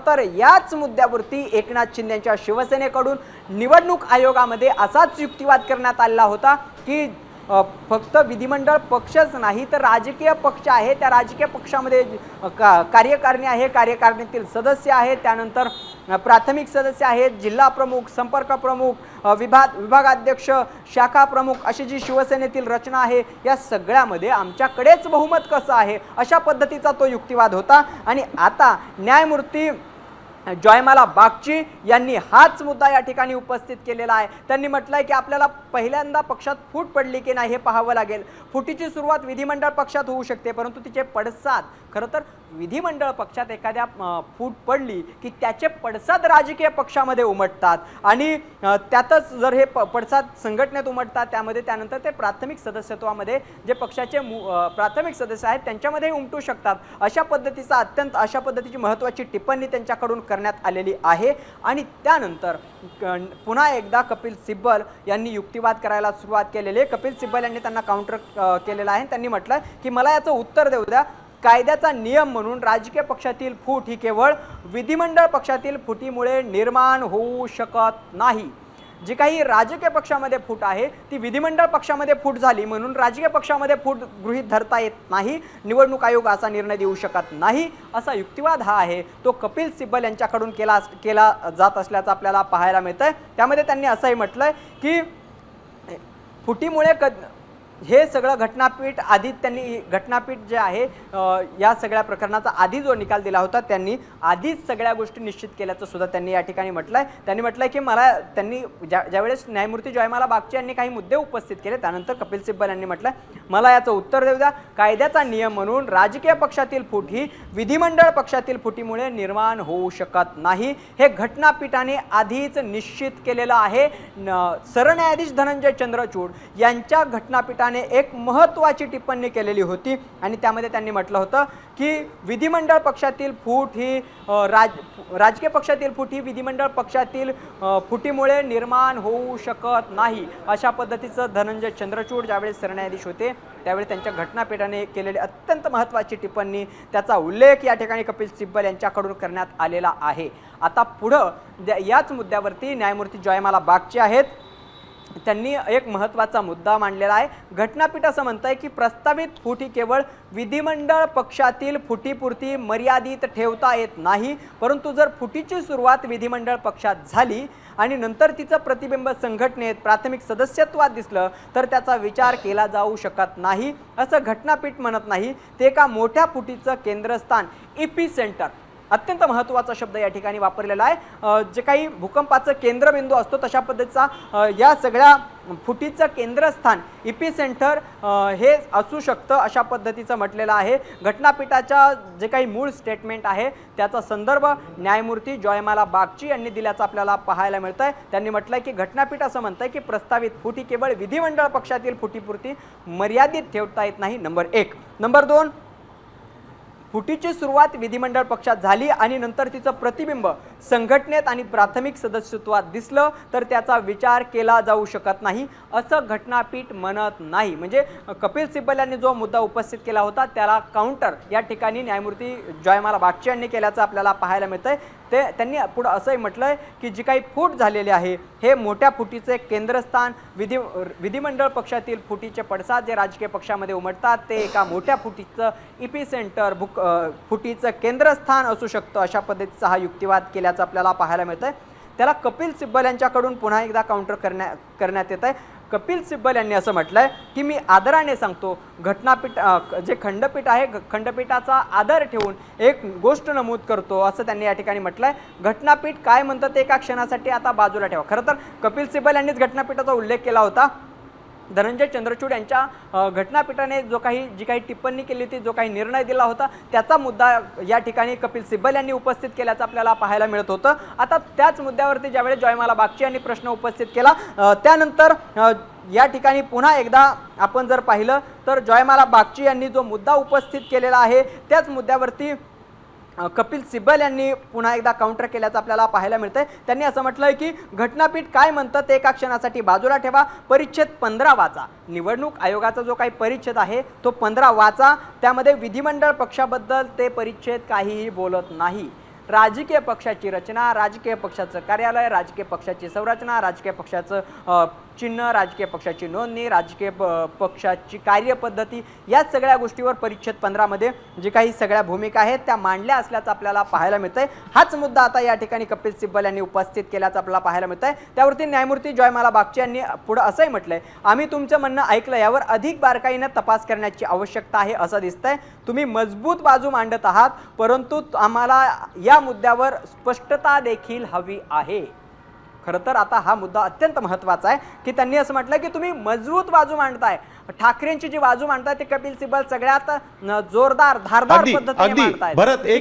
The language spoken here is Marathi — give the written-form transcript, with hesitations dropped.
तर याच मुद्द्यावरती एकनाथ शिंदेच्या शिवसेनेकडून निवडणूक आयोगामध्ये असाच युक्तिवाद करण्यात आलेला होता की फक्त विधिमंडळ पक्षच नाही तर राजकीय पक्ष आहे, त्या राजकीय पक्षामध्ये कार्यकारिणी आहे, कार्यकारिणीतील सदस्य आहेत, त्यानंतर प्राथमिक सदस्य आहेत, जिल्हा प्रमुख, संपर्क प्रमुख, विभागाध्यक्ष, शाखा प्रमुख अशी जी शिवसेनेतील रचना आहे या सगळ्यामध्ये आमच्याकडेच बहुमत कसं आहे अशा पद्धतीचा तो युक्तिवाद होता। आणि आता न्यायमूर्ती जयमाला बागची यांनी हाच मुद्दा या ठिकाणी उपस्थित केलेला आहे। त्यांनी म्हटलंय की आपल्याला पहिल्यांदा पक्षात फूट पडली की नाही हे पाहावं लागेल। फुटीची सुरुवात विधिमंडळ पक्षात होऊ शकते परंतु तिचे पडसाद खरं तर विधिमंडळ पक्षात एखाद्या फूट पडली की त्याचे पडसाद राजकीय पक्षामध्ये उमटतात आणि त्यातच जर हे पडसाद संघटनेत उमटतात त्यामध्ये त्यानंतर ते प्राथमिक सदस्यत्वामध्ये जे पक्षाचे प्राथमिक सदस्य आहेत त्यांच्यामध्ये उमटू शकतात। अशा पद्धतीची महत्त्वाची टिप्पणी त्यांच्याकडून करण्यात आलेली आहे। आणि त्यानंतर पुन्हा एकदा कपिल सिब्बल यांनी युक्तिवाद करायला सुरुवात केलेली आहे। कपिल सिब्बल यांनी त्यांना काउंटर केलेला आहे। त्यांनी म्हटलं की मला याचं उत्तर देऊ द्या, कायद्याचा नियम म्हणून राजकीय पक्षातील फूट ही केवळ विधिमंडळ पक्षातील फुटीमुळे निर्माण होऊ शकत नाही। जी काही राजकीय पक्षामध्ये फूट आहे ती विधिमंडळ पक्षामध्ये फूट झाली म्हणून राजकीय पक्षामध्ये फूट गृहीत धरता येत नाही, निवडणूक आयोग असा निर्णय देऊ शकत नाही असा युक्तिवाद हा आहे तो कपिल सिब्बल यांच्याकडून केला जात असल्याचं आपल्याला पाहायला मिळतंय। त्यामध्ये त्यांनी असंही म्हटलंय की फुटीमुळे हे सगळं घटनापीठ आधी त्यांनी घटनापीठ जे आहे या सगळ्या प्रकरणाचा आधी जो निकाल दिला होता त्यांनी आधीच सगळ्या गोष्टी निश्चित केल्याचं सुद्धा त्यांनी या ठिकाणी म्हटलंय। त्यांनी म्हटलंय की त्यांनी ज्यावेळेस न्यायमूर्ती जयमाला बागची यांनी काही मुद्दे उपस्थित केले त्यानंतर कपिल सिब्बल यांनी म्हटलंय मला याचं उत्तर देऊ द्या, कायद्याचा नियम म्हणून राजकीय पक्षातील फूट ही विधिमंडळ पक्षातील फुटीमुळे निर्माण होऊ शकत नाही, हे घटनापीठाने आधीच निश्चित केलेलं आहे। सरन्यायाधीश धनंजय चंद्रचूड यांच्या घटनापीठाने एक महत्त्वाची टिप्पणी केलेली होती आणि त्यामध्ये त्यांनी म्हटलं होतं की विधिमंडळ पक्षातील फूट ही राजकीय पक्षातील फूट ही विधिमंडळ पक्षातील फुटीमुळे निर्माण होऊ शकत नाही। अशा पद्धतीचं धनंजय चंद्रचूड ज्यावेळी सरन्यायाधीश होते त्यावेळी त्यांच्या घटनापीठाने केलेली अत्यंत महत्त्वाची टिप्पणी त्याचा उल्लेख या ठिकाणी कपिल सिब्बल यांच्याकडून करण्यात आलेला आहे। आता पुढं याच मुद्द्यावरती न्यायमूर्ती जयमाला बागची आहेत त्यांनी एक महत्त्वाचा मुद्दा मांडलेला आहे। घटनापीठ असं म्हणतंय की प्रस्तावित फूट ही केवळ विधिमंडळ पक्षातील फुटीपुरती मर्यादित ठेवता येत नाही, परंतु जर फुटीची सुरुवात विधिमंडळ पक्षात झाली आणि नंतर तिचं प्रतिबिंब संघटनेत प्राथमिक सदस्यत्वात दिसलं तर त्याचा विचार केला जाऊ शकत नाही असं घटनापीठ म्हणत नाही। ते एका मोठ्या फुटीचं केंद्रस्थान इपी सेंटर अत्यंत महत्त्वाचा शब्द या ठिकाणी वापरलेला आहे। जे काही भूकंपाचं केंद्रबिंदू असतो तशा पद्धतीचा या सगळ्या फुटीचं केंद्रस्थान इपी सेंटर हे असू शकतं अशा पद्धतीचं म्हटलेलं आहे। घटनापीठाच्या जे काही मूळ स्टेटमेंट आहे त्याचा संदर्भ न्यायमूर्ती जयमाला बागची यांनी दिल्याचं आपल्याला पाहायला मिळतंय। त्यांनी म्हटलंय की घटनापीठ असं म्हणतंय की प्रस्तावित फूट ही केवळ विधिमंडळ पक्षातील फुटीपुरती मर्यादित ठेवता येत नाही, नंबर 1। नंबर 2, फुटीची सुरुवात विधिमंडळ पक्षात झाली आणि नंतर तिचं प्रतिबिंब संघटनेत आणि प्राथमिक सदस्यत्वात दिसलं तर त्याचा विचार केला जाऊ शकत नाही असं घटनापीठ म्हणत नाही। म्हणजे कपिल सिब्बल यांनी जो मुद्दा उपस्थित केला होता त्याला काउंटर या ठिकाणी न्यायमूर्ती जयमाला बागची यांनी केल्याचं आपल्याला पाहायला मिळतंय। त्यांनी पुढे असंही म्हटलंय की जी काही फूट झालेली आहे हे मोठ्या फुटीचे केंद्रस्थान विधिमंडळ पक्षातील फुटीचे पडसाद जे राजकीय पक्षामध्ये उमटतात ते एका मोठ्या फुटीचं इपी सेंटर फुटीचं केंद्रस्थान असू शकतं अशा पद्धतीचा हा युक्तिवाद केल्याचं आपल्याला पाहायला मिळतंय। त्याला कपिल सिब्बल यांच्याकडून पुन्हा एकदा काउंटर करण्यात येत आहे। कपिल सिब्बल यांनी असं म्हटलंय की मी आदराने सांगतो घटनापीठ जे खंडपीठ आहे खंडपीठाचा आदर ठेवून एक गोष्ट नमूद करतो असं त्यांनी या ठिकाणी म्हटलंय। घटनापीठ काय म्हणतं ते एका क्षणासाठी आता बाजूला ठेवा। खरं तर कपिल सिब्बल यांनीच घटनापीठाचा उल्लेख केला होता। धनंजय चंद्रचूड यांच्या घटनापीठाने जी काही टिप्पणी केली होती जो काही निर्णय दिला होता त्याचा मुद्दा या ठिकाणी कपिल सिब्बल यांनी उपस्थित केल्याचं आपल्याला पाहायला मिळत होतं। आता त्याच मुद्द्यावरती ज्यावेळेस जयमाला बागची यांनी प्रश्न उपस्थित केला त्यानंतर या ठिकाणी पुन्हा एकदा आपण जर पाहिलं तर जयमाला बागची यांनी जो मुद्दा उपस्थित केलेला आहे त्याच मुद्द्यावरती कपिल सिब्बल यांनी पुन्हा एकदा काउंटर केल्याचं आपल्याला पाहायला मिळतंय। त्यांनी असं म्हटलंय की घटनापीठ काय म्हणतं ते एका क्षणासाठी बाजूला ठेवा, परिच्छेद 15 वाचा। निवडणूक आयोगाचा जो काही परिच्छेद आहे तो 15 वाचा, त्यामध्ये विधिमंडळ पक्षाबद्दल ते परिच्छेद काहीही बोलत नाही। राजकीय पक्षाची रचना, राजकीय पक्षाचं कार्यालय, राजकीय पक्षाची संरचना, राजकीय पक्षाचं चिन्ह, राजकीय पक्षाची नोंदणी, राजकीय पक्षाची कार्यपद्धती, या सगळ्या गोष्टीवर परिच्छेद 15 मध्ये जे काही सगळ्या भूमिका आहेत त्या मांडल्या असल्याचं आपल्याला पाहायला मिळतंय। हाच मुद्दा आता या ठिकाणी कपिल सिब्बल यांनी उपस्थित केल्याचं आपल्याला पाहायला मिळतंय। त्यावरती न्यायमूर्ती जयमाला बागची यांनी पुढे असंही म्हटलंय, आम्ही तुमचं म्हणणं ऐकलं, यावर अधिक बारकाईने तपास करण्याची आवश्यकता आहे असं दिसतंय। तुम्ही मजबूत बाजू मांडत आहात, परंतु आम्हाला या मुद्द्यावर स्पष्टता देखील हवी आहे। खरं तर आता हा मुद्दा अत्यंत महत्त्वाचा आहे की त्यांनी असं म्हटलं की तुम्ही मजबूत बाजू मांडताय, ठाकरेंची जी बाजू मांडताय ते कपिल सिब्बल सगळ्यात जोरदार धारदार पद्धतीने मांडतायत। भरत, एक